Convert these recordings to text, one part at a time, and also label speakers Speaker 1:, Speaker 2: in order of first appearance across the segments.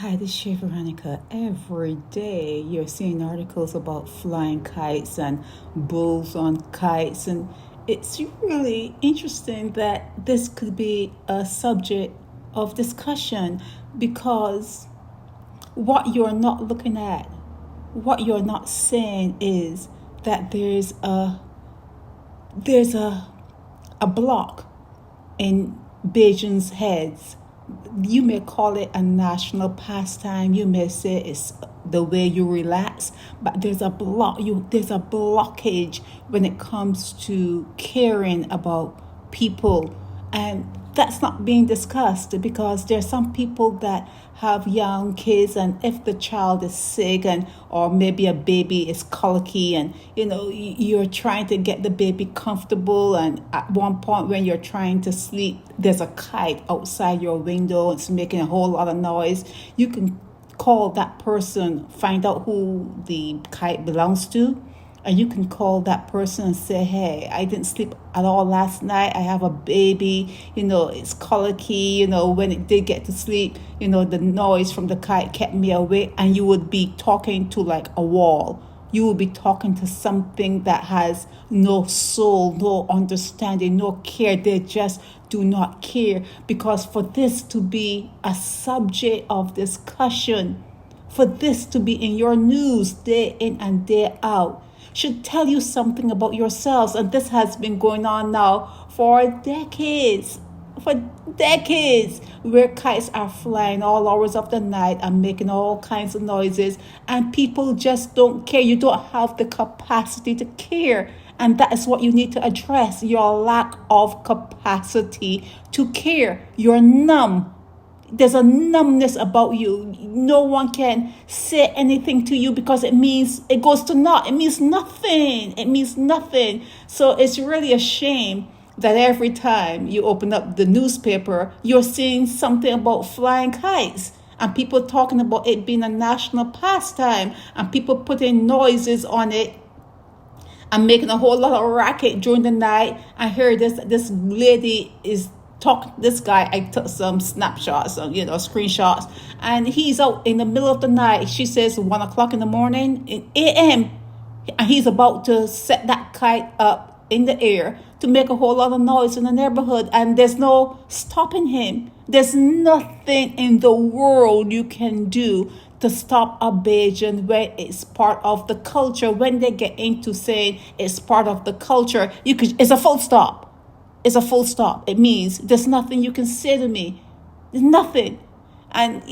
Speaker 1: Hi, this is Veronica. Every day you're seeing articles about flying kites and bulls on kites, and it's really interesting that this could be a subject of discussion because what you're not looking at, what you're not saying is that there's a block in Beijing's heads. You may call it a national pastime. You may say it's the way you relax, but there's a blockage when it comes to caring about people, and that's not being discussed because there's some people that have young kids, and if the child is sick and or maybe a baby is colicky, and you're trying to get the baby comfortable, and at one point when you're trying to sleep there's a kite outside your window, it's making a whole lot of noise. You can call that person, find out who the kite belongs to, and you can call that person and say, hey, I didn't sleep at all last night. I have a baby, it's colicky, when it did get to sleep, the noise from the kite kept me awake. And you would be talking to like a wall. You will be talking to something that has no soul, no understanding, no care. They just do not care. Because for this to be a subject of discussion, for this to be in your news day in and day out, should tell you something about yourselves. And this has been going on now for decades, where kites are flying all hours of the night and making all kinds of noises, and people just don't care. You don't have the capacity to care, and that is what you need to address, your lack of capacity to care. You're numb. There's a numbness about you. No one can say anything to you because it goes to naught. It means nothing. So it's really a shame that every time you open up the newspaper, you're seeing something about flying kites, and people talking about it being a national pastime, and people putting noises on it and making a whole lot of racket during the night. I heard this lady is talking to this guy. I took some snapshots, screenshots, and he's out in the middle of the night. She says 1 o'clock in the morning, in AM, and he's about to set that kite up in the air to make a whole lot of noise in the neighborhood, and there's no stopping him. There's nothing in the world you can do to stop a Bajan where it's part of the culture. When they get into saying it's part of the culture, it's a full stop. It's a full stop. It means there's nothing you can say to me. There's nothing. And,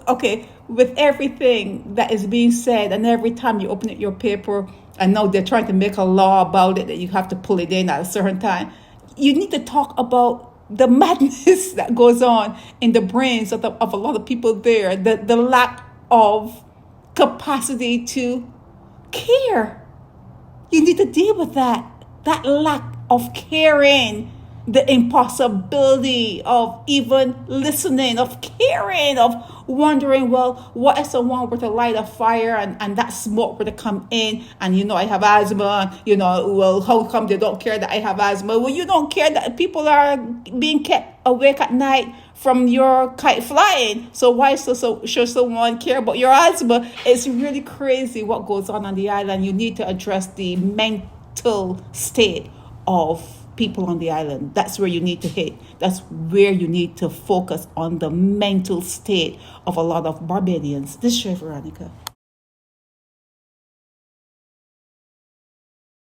Speaker 1: okay, with everything that is being said, and every time you open up your paper, I know they're trying to make a law about it that you have to pull it in at a certain time. You need to talk about the madness that goes on in the brains of a lot of people there, the lack of capacity to care. You need to deal with that lack of caring, the impossibility of even listening, of caring, of wondering, well, what if someone were to light a fire and that smoke were to come in, and I have asthma, well, how come they don't care that I have asthma? Well, you don't care that people are being kept awake at night from your kite flying, so why should someone care about your asthma? It's really crazy what goes on the island. You need to address the mental state of people on the island. That's where you need to hit. That's where you need to focus on the mental state of a lot of Barbadians. This is Veronica.